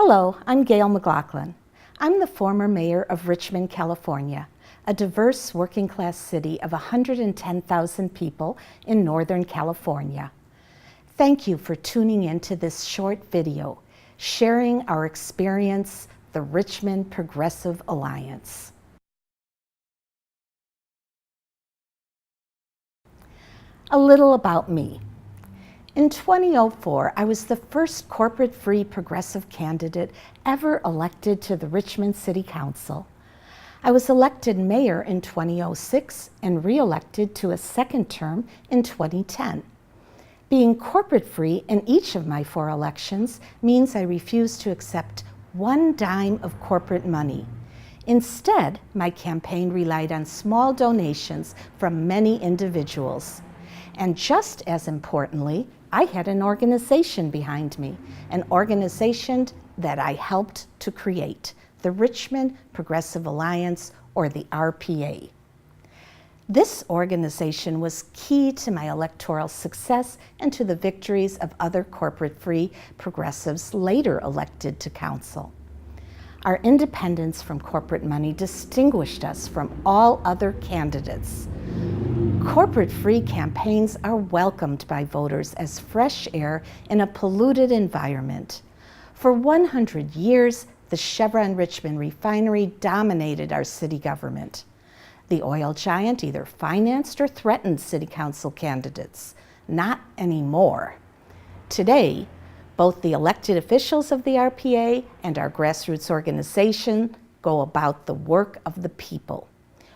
Hello, I'm Gail McLaughlin. I'm the former mayor of Richmond, California, a diverse working-class city of 110,000 people in Northern California. Thank you for tuning in to this short video, sharing our experience, the Richmond Progressive Alliance. A little about me. In 2004, I was the first corporate-free progressive candidate ever elected to the Richmond City Council. I was elected mayor in 2006 and re-elected to a second term in 2010. Being corporate-free in each of my 4 elections means I refuse to accept one dime of corporate money. Instead, my campaign relied on small donations from many individuals. And just as importantly, I had an organization behind me, an organization that I helped to create, the Richmond Progressive Alliance, or the RPA. This organization was key to my electoral success and to the victories of other corporate-free progressives later elected to council. Our independence from corporate money distinguished us from all other candidates. Corporate-free campaigns are welcomed by voters as fresh air in a polluted environment. For 100 years, the Chevron Richmond refinery dominated our city government. The oil giant either financed or threatened city council candidates. Not anymore. Today, both the elected officials of the RPA and our grassroots organization go about the work of the people.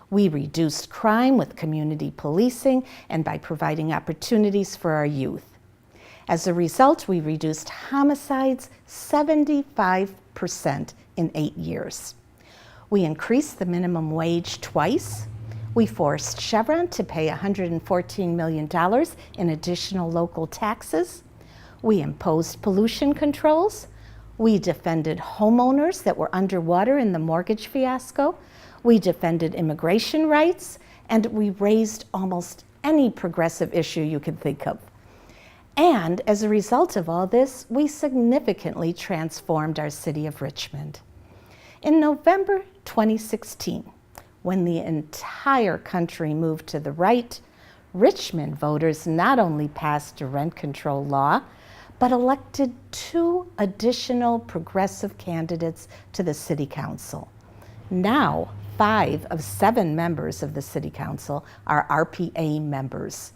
We reduced crime with community policing and by providing opportunities for our youth. As a result, we reduced homicides 75% in 8 years. We increased the minimum wage twice. We forced Chevron to pay $114 million in additional local taxes. We imposed pollution controls. We defended homeowners that were underwater in the mortgage fiasco. We defended immigration rights, and we raised almost any progressive issue you could think of. And as a result of all this, we significantly transformed our city of Richmond. In November 2016, when the entire country moved to the right, Richmond voters not only passed a rent control law, but elected 2 additional progressive candidates to the City Council. Now, 5 of 7 members of the City Council are RPA members.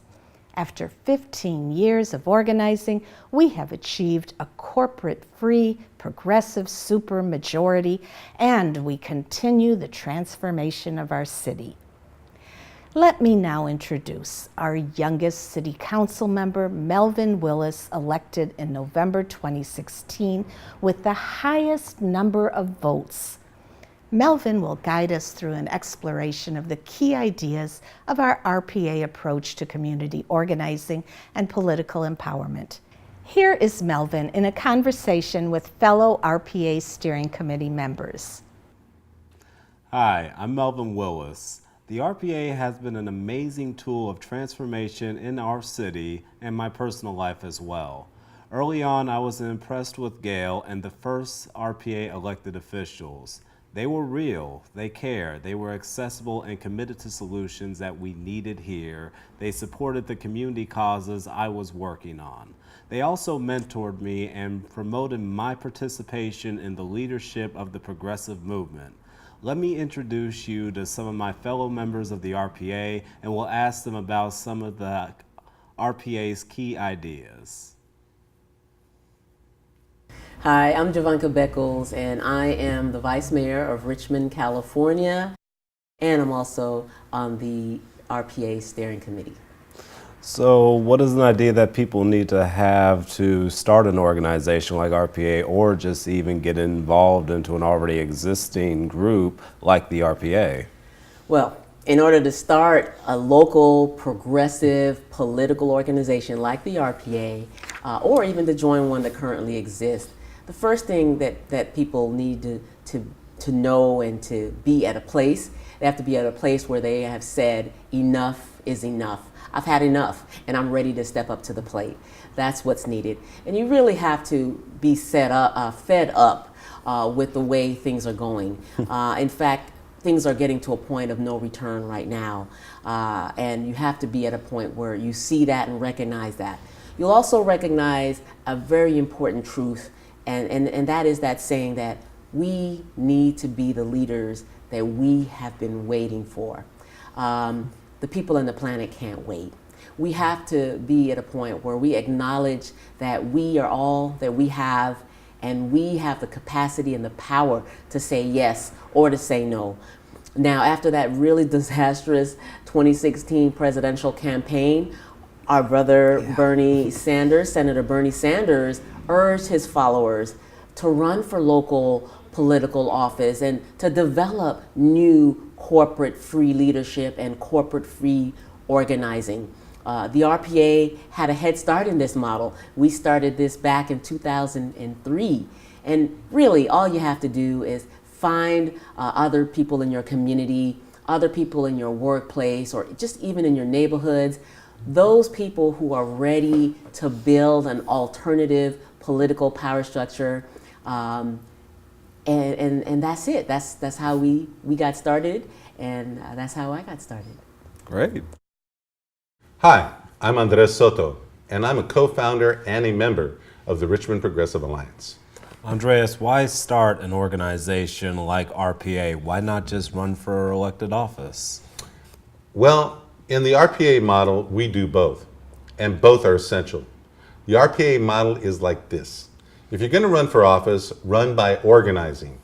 After 15 years of organizing, we have achieved a corporate-free, progressive supermajority, and we continue the transformation of our city. Let me now introduce our youngest City Council member, Melvin Willis, elected in November 2016 with the highest number of votes. Melvin will guide us through an exploration of the key ideas of our RPA approach to community organizing and political empowerment. Here is Melvin in a conversation with fellow RPA Steering Committee members. Hi, I'm Melvin Willis. The RPA has been an amazing tool of transformation in our city and my personal life as well. Early on, I was impressed with Gail and the first RPA elected officials. They were real, they cared, they were accessible and committed to solutions that we needed here. They supported the community causes I was working on. They also mentored me and promoted my participation in the leadership of the progressive movement. Let me introduce you to some of my fellow members of the RPA, and we'll ask them about some of the RPA's key ideas. Hi, I'm Javanka Beckles, and I am the Vice Mayor of Richmond, California, and I'm also on the RPA Steering Committee. So what is an idea that people need to have to start an organization like RPA, or just even get involved into an already existing group like the RPA? Well, in order to start a local progressive political organization like the RPA, or even to join one that currently exists, the first thing that people need to know and to be at a place, they have to be at a place where they have said enough is enough. I've had enough and I'm ready to step up to the plate. That's what's needed. And you really have to be fed up with the way things are going. In fact, things are getting to a point of no return right now, and you have to be at a point where you see that and recognize that. You'll also recognize a very important truth, and that is that saying that we need to be the leaders that we have been waiting for. The people on the planet can't wait. We have to be at a point where we acknowledge that we are all that we have, and we have the capacity and the power to say yes or to say no. Now, after that really disastrous 2016 presidential campaign, our brother Bernie Sanders, Senator Bernie Sanders, urged his followers to run for local political office and to develop new corporate free leadership and corporate free organizing. The RPA had a head start in this model. We started this back in 2003. And really, all you have to do is find other people in your community, other people in your workplace, or just even in your neighborhoods, those people who are ready to build an alternative political power structure. And that's it. That's how we got started, and that's how I got started. Great. Hi, I'm Andres Soto, and I'm a co-founder and a member of the Richmond Progressive Alliance. Andreas, why start an organization like RPA? Why not just run for elected office? Well, in the RPA model, we do both, and both are essential. The RPA model is like this. If you're going to run for office, run by organizing.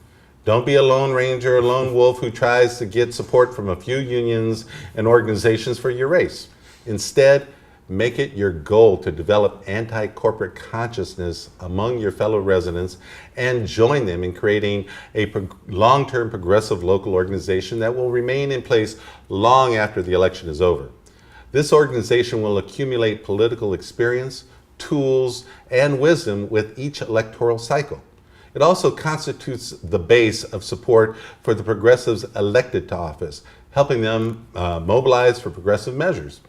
Don't be a lone ranger or lone wolf who tries to get support from a few unions and organizations for your race. Instead, make it your goal to develop anti-corporate consciousness among your fellow residents and join them in creating a long-term progressive local organization that will remain in place long after the election is over. This organization will accumulate political experience, tools, and wisdom with each electoral cycle. It also constitutes the base of support for the progressives elected to office, helping them mobilize for progressive measures.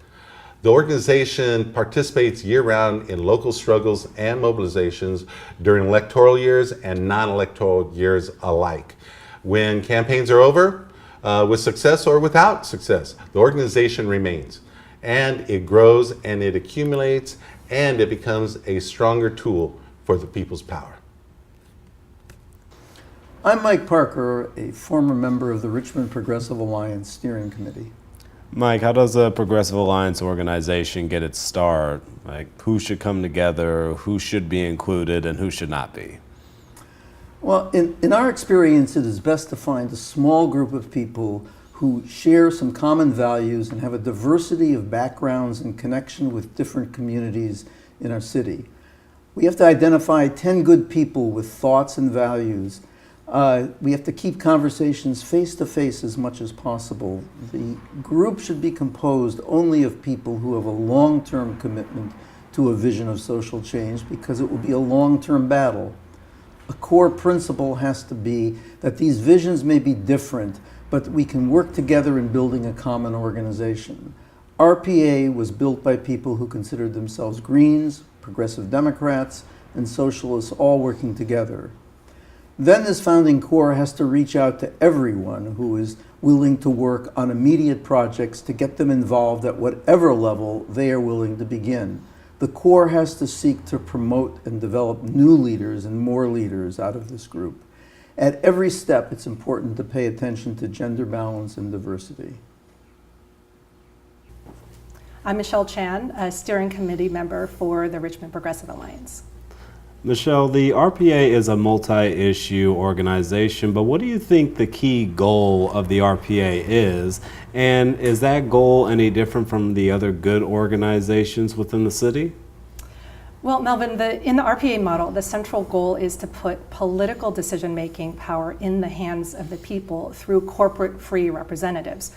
The organization participates year-round in local struggles and mobilizations during electoral years and non-electoral years alike. When campaigns are over, with success or without success, the organization remains, and it grows and it accumulates, and it becomes a stronger tool for the people's power. I'm Mike Parker, a former member of the Richmond Progressive Alliance Steering Committee. Mike, how does a Progressive Alliance organization get its start? Like, who should come together, who should be included, and who should not be? Well, in our experience, it is best to find a small group of people who share some common values and have a diversity of backgrounds and connection with different communities in our city. We have to identify 10 good people with thoughts and values. We have to keep conversations face-to-face as much as possible. The group should be composed only of people who have a long-term commitment to a vision of social change, because it will be a long-term battle. A core principle has to be that these visions may be different, but we can work together in building a common organization. RPA was built by people who considered themselves Greens, Progressive Democrats, and Socialists all working together. Then this founding core has to reach out to everyone who is willing to work on immediate projects to get them involved at whatever level they are willing to begin. The core has to seek to promote and develop new leaders and more leaders out of this group. At every step, it's important to pay attention to gender balance and diversity. I'm Michelle Chan, a steering committee member for the Richmond Progressive Alliance. Michelle, the RPA is a multi-issue organization, but what do you think the key goal of the RPA is? And is that goal any different from the other good organizations within the city? Well, Melvin, in the RPA model, the central goal is to put political decision-making power in the hands of the people through corporate-free representatives.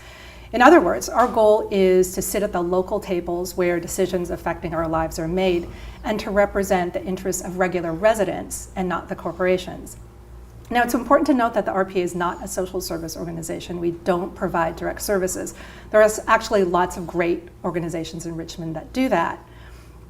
In other words, our goal is to sit at the local tables where decisions affecting our lives are made and to represent the interests of regular residents and not the corporations. Now, it's important to note that the RPA is not a social service organization. We don't provide direct services. There are actually lots of great organizations in Richmond that do that.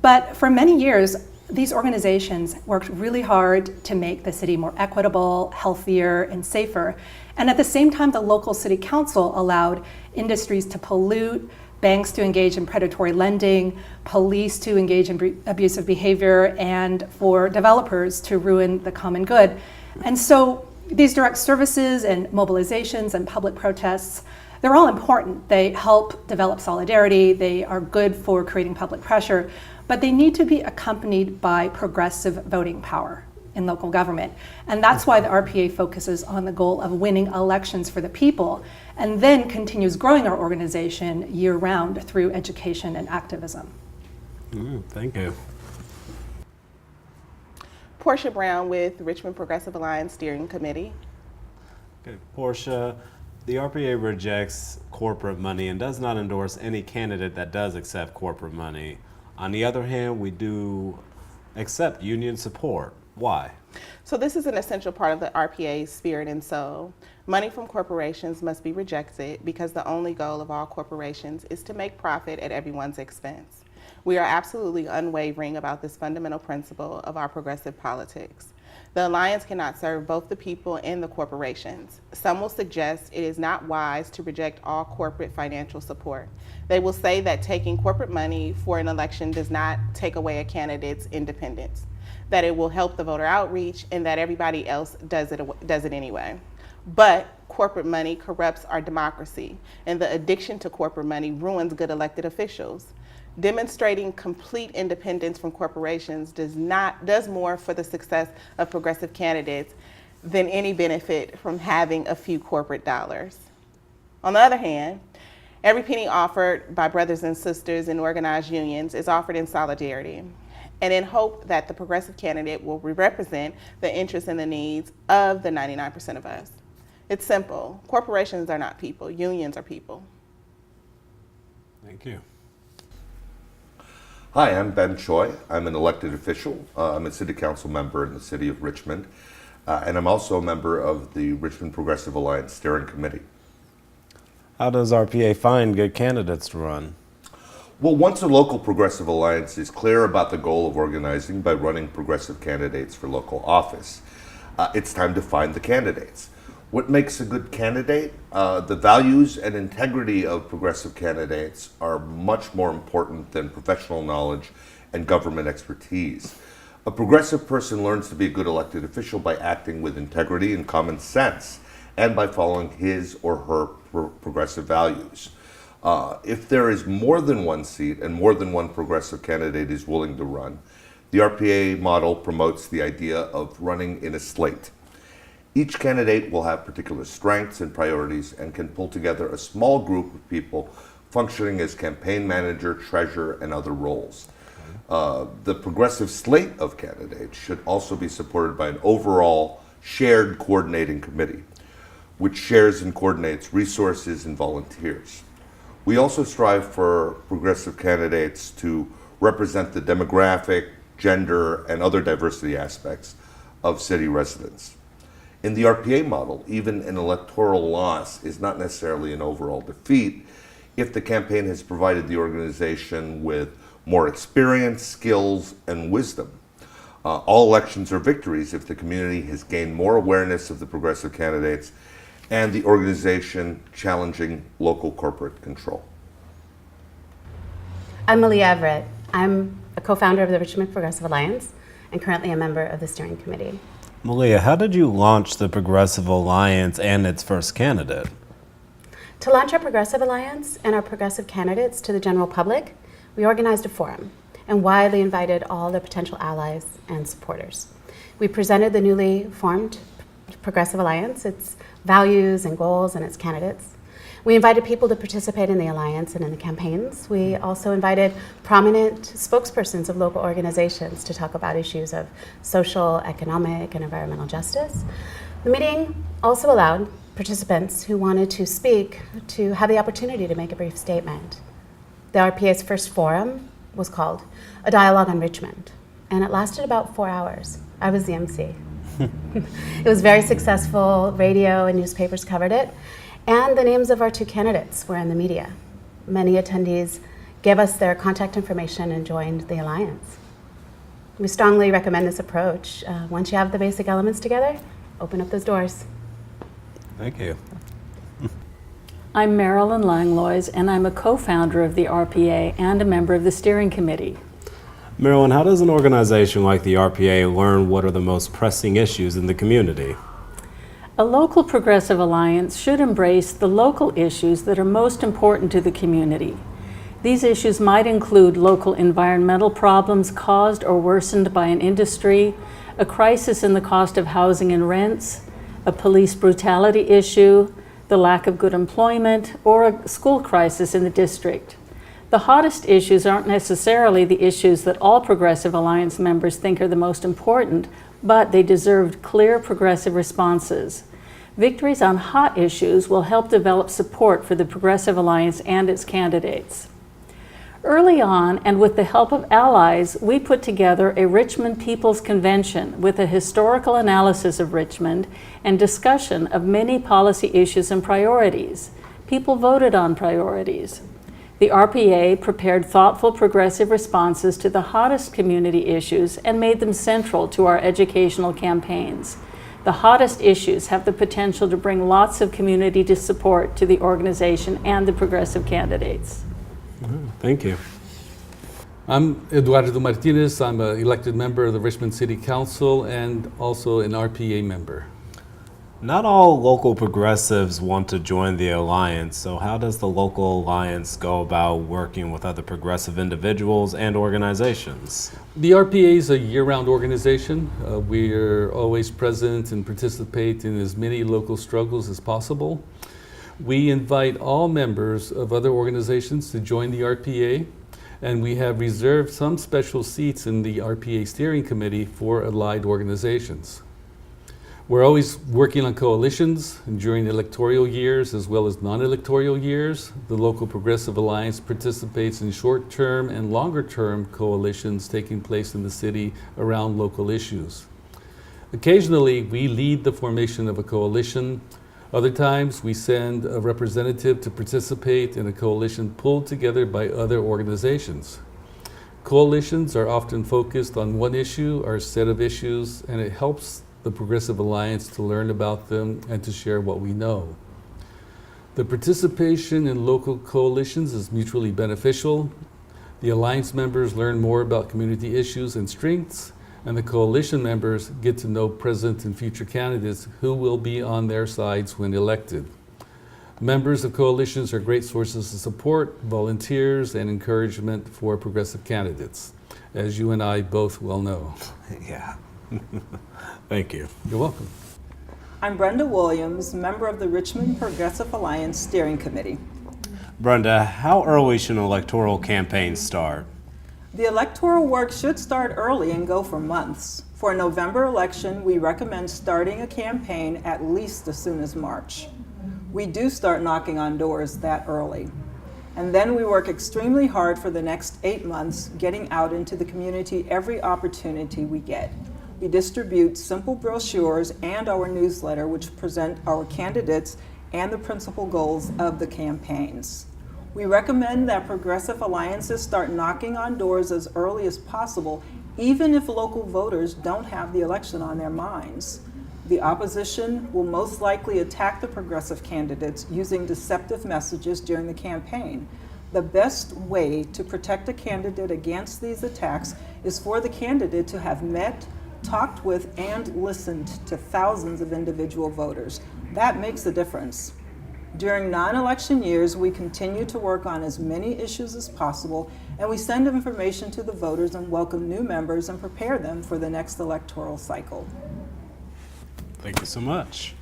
But for many years, these organizations worked really hard to make the city more equitable, healthier, and safer. And at the same time, the local city council allowed industries to pollute, banks to engage in predatory lending, police to engage in abusive behavior, and for developers to ruin the common good. And so these direct services and mobilizations and public protests, they're all important. They help develop solidarity, they are good for creating public pressure, but they need to be accompanied by progressive voting power in local government. And that's why the RPA focuses on the goal of winning elections for the people, and then continues growing our organization year-round through education and activism. Thank you. Portia Brown with Richmond Progressive Alliance Steering Committee. Okay, Portia, the RPA rejects corporate money and does not endorse any candidate that does accept corporate money. On the other hand, we do accept union support. Why? So this is an essential part of the RPA's spirit and soul. Money from corporations must be rejected because the only goal of all corporations is to make profit at everyone's expense. We are absolutely unwavering about this fundamental principle of our progressive politics. The Alliance cannot serve both the people and the corporations. Some will suggest it is not wise to reject all corporate financial support. They will say that taking corporate money for an election does not take away a candidate's independence, that it will help the voter outreach, and that everybody else does it anyway. But corporate money corrupts our democracy, and the addiction to corporate money ruins good elected officials. Demonstrating complete independence from corporations does more for the success of progressive candidates than any benefit from having a few corporate dollars. On the other hand, every penny offered by brothers and sisters in organized unions is offered in solidarity and in hope that the progressive candidate will represent the interests and the needs of the 99% of us. It's simple. Corporations are not people. Unions are people. Thank you. Hi, I'm Ben Choi. I'm an elected official. I'm a city council member in the city of Richmond, and I'm also a member of the Richmond Progressive Alliance Steering Committee. How does RPA find good candidates to run? Well, once a local progressive alliance is clear about the goal of organizing by running progressive candidates for local office, it's time to find the candidates. What makes a good candidate? The values and integrity of progressive candidates are much more important than professional knowledge and government expertise. A progressive person learns to be a good elected official by acting with integrity and common sense, and by following his or her progressive values. If there is more than one seat and more than one progressive candidate is willing to run, the RPA model promotes the idea of running in a slate. Each candidate will have particular strengths and priorities and can pull together a small group of people functioning as campaign manager, treasurer, and other roles. The progressive slate of candidates should also be supported by an overall shared coordinating committee, which shares and coordinates resources and volunteers. We also strive for progressive candidates to represent the demographic, gender, and other diversity aspects of city residents. In the RPA model, even an electoral loss is not necessarily an overall defeat if the campaign has provided the organization with more experience, skills, and wisdom. All elections are victories if the community has gained more awareness of the progressive candidates and the organization challenging local corporate control. I'm Malia Everett. I'm a co-founder of the Richmond Progressive Alliance and currently a member of the steering committee. Malia, how did you launch the Progressive Alliance and its first candidate? To launch our Progressive Alliance and our progressive candidates to the general public, we organized a forum and widely invited all the potential allies and supporters. We presented the newly formed Progressive Alliance, its values and goals, and its candidates. We invited people to participate in the alliance and in the campaigns. We also invited prominent spokespersons of local organizations to talk about issues of social, economic, and environmental justice. The meeting also allowed participants who wanted to speak to have the opportunity to make a brief statement. The RPA's first forum was called A Dialogue on Richmond, and it lasted about 4 hours. I was the MC. It was very successful. Radio and newspapers covered it. And the names of our two candidates were in the media. Many attendees gave us their contact information and joined the alliance. We strongly recommend this approach. Once you have the basic elements together, open up those doors. Thank you. I'm Marilyn Langlois, and I'm a co-founder of the RPA and a member of the steering committee. Marilyn, how does an organization like the RPA learn what are the most pressing issues in the community? A local progressive alliance should embrace the local issues that are most important to the community. These issues might include local environmental problems caused or worsened by an industry, a crisis in the cost of housing and rents, a police brutality issue, the lack of good employment, or a school crisis in the district. The hottest issues aren't necessarily the issues that all Progressive Alliance members think are the most important, but they deserve clear progressive responses. Victories on hot issues will help develop support for the Progressive Alliance and its candidates. Early on, and with the help of allies, we put together a Richmond People's Convention with a historical analysis of Richmond and discussion of many policy issues and priorities. People voted on priorities. The RPA prepared thoughtful progressive responses to the hottest community issues and made them central to our educational campaigns. The hottest issues have the potential to bring lots of community support to the organization and the progressive candidates. Thank you. I'm Eduardo Martinez. I'm an elected member of the Richmond City Council and also an RPA member. Not all local progressives want to join the alliance, so how does the local alliance go about working with other progressive individuals and organizations? The RPA is a year-round organization. We're always present and participate in as many local struggles as possible. We invite all members of other organizations to join the RPA, and we have reserved some special seats in the RPA steering committee for allied organizations. We're always working on coalitions, and during electoral years as well as non-electoral years, the local Progressive Alliance participates in short-term and longer-term coalitions taking place in the city around local issues. Occasionally, we lead the formation of a coalition. Other times, we send a representative to participate in a coalition pulled together by other organizations. Coalitions are often focused on one issue or a set of issues, and it helps the Progressive Alliance to learn about them and to share what we know. The participation in local coalitions is mutually beneficial. The Alliance members learn more about community issues and strengths, and the coalition members get to know present and future candidates who will be on their sides when elected. Members of coalitions are great sources of support, volunteers, and encouragement for progressive candidates, as you and I both well know. Yeah. Thank you. You're welcome. I'm Brenda Williams, member of the Richmond Progressive Alliance Steering Committee. Brenda, how early should an electoral campaign start? The electoral work should start early and go for months. For a November election, we recommend starting a campaign at least as soon as March. We do start knocking on doors that early. And then we work extremely hard for the next 8 months, getting out into the community every opportunity we get. We distribute simple brochures and our newsletter, which present our candidates and the principal goals of the campaigns. We recommend that progressive alliances start knocking on doors as early as possible, even if local voters don't have the election on their minds. The opposition will most likely attack the progressive candidates using deceptive messages during the campaign. The best way to protect a candidate against these attacks is for the candidate to have met, talked with, and listened to thousands of individual voters. That makes a difference. During non-election years, we continue to work on as many issues as possible, and we send information to the voters and welcome new members and prepare them for the next electoral cycle. Thank you so much.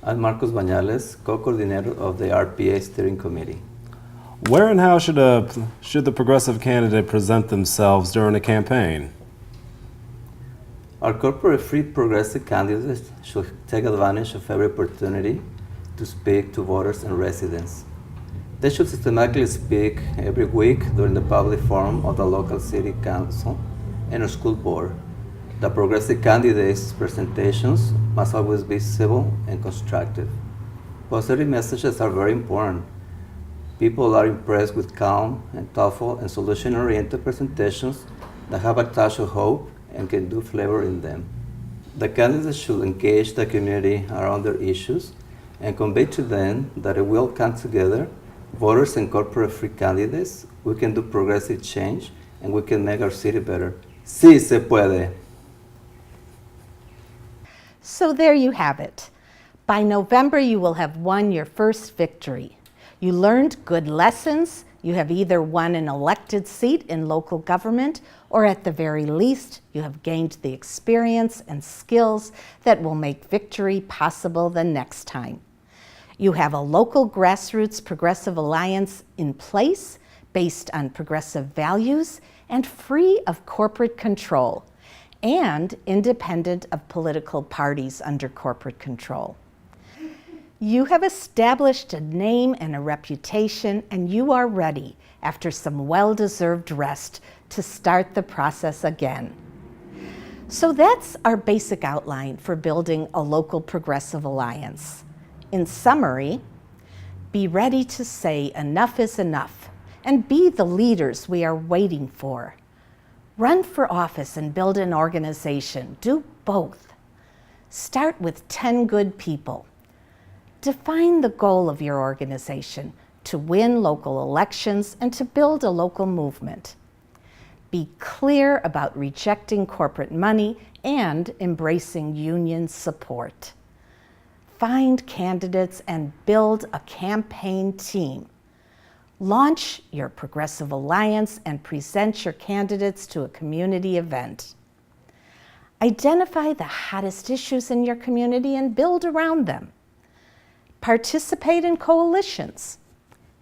I'm Marcos Bañales, co-coordinator of the RPA Steering Committee. Where and how should the progressive candidate present themselves during a campaign? Our corporate-free progressive candidates should take advantage of every opportunity to speak to voters and residents. They should systematically speak every week during the public forum of the local city council and a school board. The progressive candidates' presentations must always be civil and constructive. Positive messages are very important. People are impressed with calm and thoughtful and solution-oriented presentations that have a touch of hope and can do flavor in them. The candidates should engage the community around their issues and convey to them that if we all come together, voters and corporate-free candidates, we can do progressive change and we can make our city better. Sí se puede. So there you have it. By November, you will have won your first victory. You learned good lessons. You have either won an elected seat in local government, or at the very least, you have gained the experience and skills that will make victory possible the next time. You have a local grassroots progressive alliance in place based on progressive values and free of corporate control, and independent of political parties under corporate control. You have established a name and a reputation, and you are ready, after some well-deserved rest, to start the process again. So that's our basic outline for building a local progressive alliance. In summary, be ready to say enough is enough, and be the leaders we are waiting for. Run for office and build an organization. Do both. Start with 10 good people. Define the goal of your organization: to win local elections and to build a local movement. Be clear about rejecting corporate money and embracing union support. Find candidates and build a campaign team. Launch your progressive alliance and present your candidates to a community event. Identify the hottest issues in your community and build around them. Participate in coalitions.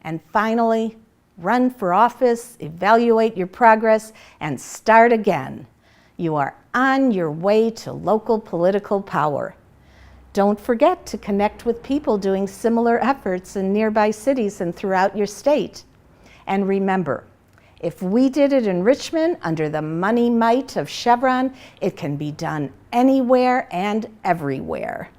And finally, run for office, evaluate your progress, and start again. You are on your way to local political power. Don't forget to connect with people doing similar efforts in nearby cities and throughout your state. And remember, if we did it in Richmond under the money might of Chevron, it can be done anywhere and everywhere.